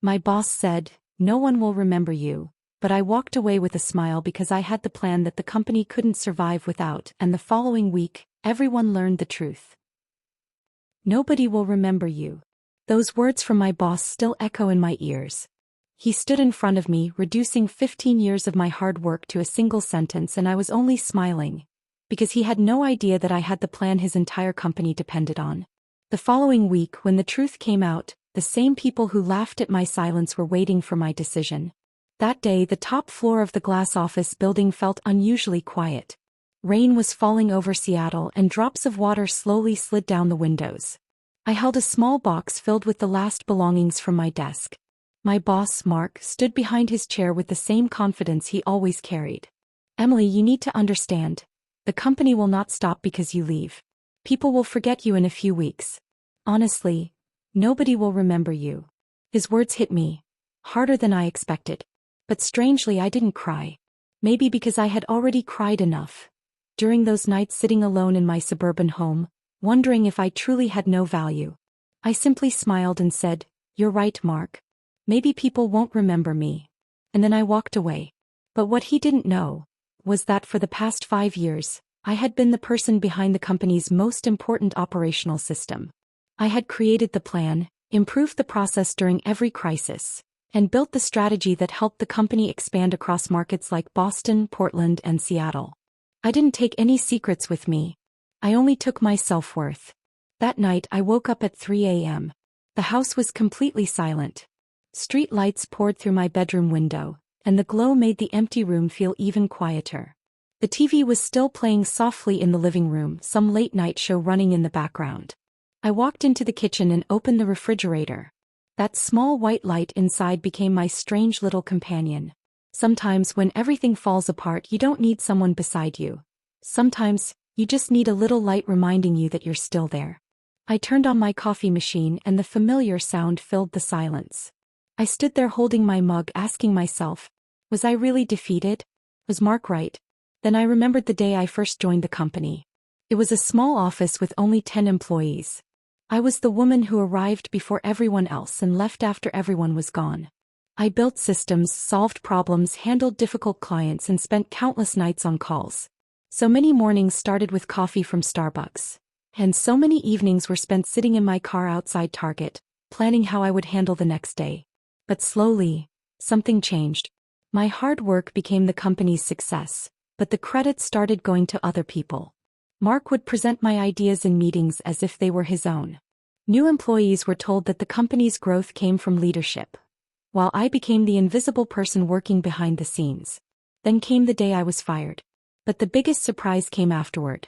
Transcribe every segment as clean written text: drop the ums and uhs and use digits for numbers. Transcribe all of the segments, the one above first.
My boss said, "No one will remember you," but I walked away with a smile because I had the plan that the company couldn't survive without, and the following week, everyone learned the truth. Nobody will remember you. Those words from my boss still echo in my ears. He stood in front of me, reducing 15 years of my hard work to a single sentence, and I was only smiling, because he had no idea that I had the plan his entire company depended on. The following week, when the truth came out, the same people who laughed at my silence were waiting for my decision. That day, the top floor of the glass office building felt unusually quiet. Rain was falling over Seattle and drops of water slowly slid down the windows. I held a small box filled with the last belongings from my desk. My boss, Mark, stood behind his chair with the same confidence he always carried. "Emily, you need to understand. The company will not stop because you leave. People will forget you in a few weeks. Honestly, nobody will remember you." His words hit me harder than I expected. But strangely, I didn't cry. Maybe because I had already cried enough. During those nights sitting alone in my suburban home, wondering if I truly had no value, I simply smiled and said, "You're right, Mark. Maybe people won't remember me." And then I walked away. But what he didn't know was that for the past 5 years, I had been the person behind the company's most important operational system. I had created the plan, improved the process during every crisis, and built the strategy that helped the company expand across markets like Boston, Portland, and Seattle. I didn't take any secrets with me. I only took my self-worth. That night I woke up at 3 a.m. The house was completely silent. Street lights poured through my bedroom window, and the glow made the empty room feel even quieter. The TV was still playing softly in the living room, some late-night show running in the background. I walked into the kitchen and opened the refrigerator. That small white light inside became my strange little companion. Sometimes when everything falls apart, you don't need someone beside you. Sometimes, you just need a little light reminding you that you're still there. I turned on my coffee machine and the familiar sound filled the silence. I stood there holding my mug, asking myself, was I really defeated? Was Mark right? Then I remembered the day I first joined the company. It was a small office with only 10 employees. I was the woman who arrived before everyone else and left after everyone was gone. I built systems, solved problems, handled difficult clients, and spent countless nights on calls. So many mornings started with coffee from Starbucks. And so many evenings were spent sitting in my car outside Target, planning how I would handle the next day. But slowly, something changed. My hard work became the company's success, but the credit started going to other people. Mark would present my ideas in meetings as if they were his own. New employees were told that the company's growth came from leadership, while I became the invisible person working behind the scenes. Then came the day I was fired. But the biggest surprise came afterward.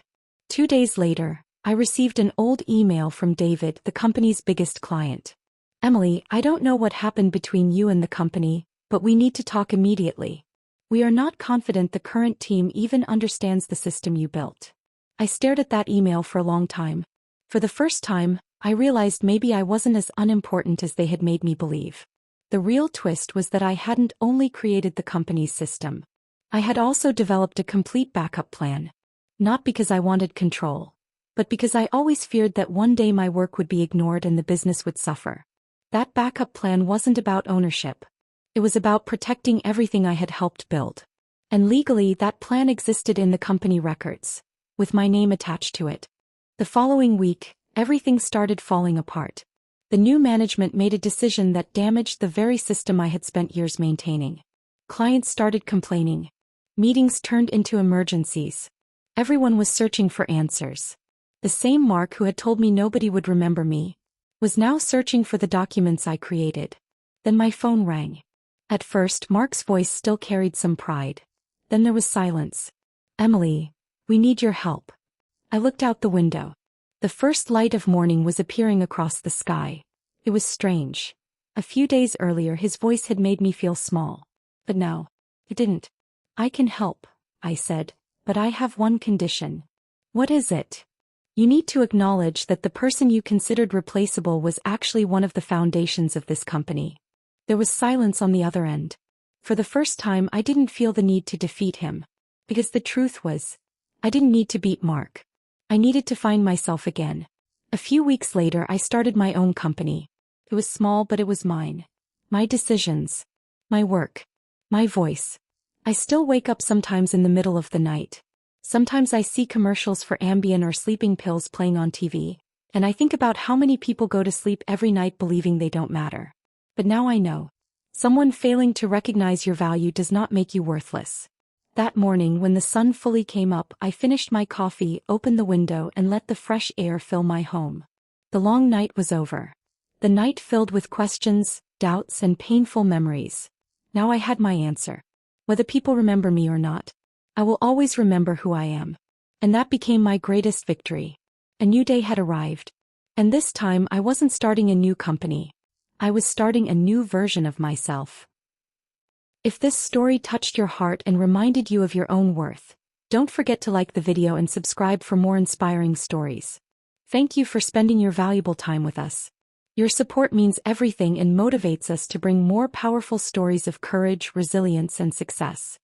2 days later, I received an old email from David, the company's biggest client. "Emily, I don't know what happened between you and the company, but we need to talk immediately. We are not confident the current team even understands the system you built." I stared at that email for a long time. For the first time, I realized maybe I wasn't as unimportant as they had made me believe. The real twist was that I hadn't only created the company's system. I had also developed a complete backup plan. Not because I wanted control, but because I always feared that one day my work would be ignored and the business would suffer. That backup plan wasn't about ownership. It was about protecting everything I had helped build. And legally, that plan existed in the company records, with my name attached to it. The following week, everything started falling apart. The new management made a decision that damaged the very system I had spent years maintaining. Clients started complaining. Meetings turned into emergencies. Everyone was searching for answers. The same Mark who had told me nobody would remember me was now searching for the documents I created. Then my phone rang. At first, Mark's voice still carried some pride. Then there was silence. "Emily, we need your help." I looked out the window. The first light of morning was appearing across the sky. It was strange. A few days earlier his voice had made me feel small. But now, it didn't. "I can help," I said, "but I have one condition." "What is it?" "You need to acknowledge that the person you considered replaceable was actually one of the foundations of this company." There was silence on the other end. For the first time, I didn't feel the need to defeat him. Because the truth was, I didn't need to beat Mark. I needed to find myself again. A few weeks later, I started my own company. It was small, but it was mine. my decisions, my work, my voice. I still wake up sometimes in the middle of the night. Sometimes I see commercials for Ambien or sleeping pills playing on TV, and I think about how many people go to sleep every night believing they don't matter. But now I know. Someone failing to recognize your value does not make you worthless. That morning when the sun fully came up, I finished my coffee, opened the window and let the fresh air fill my home. The long night was over. The night filled with questions, doubts and painful memories. Now I had my answer. Whether people remember me or not, I will always remember who I am. And that became my greatest victory. A new day had arrived. And this time I wasn't starting a new company. I was starting a new version of myself. If this story touched your heart and reminded you of your own worth, don't forget to like the video and subscribe for more inspiring stories. Thank you for spending your valuable time with us. Your support means everything and motivates us to bring more powerful stories of courage, resilience, and success.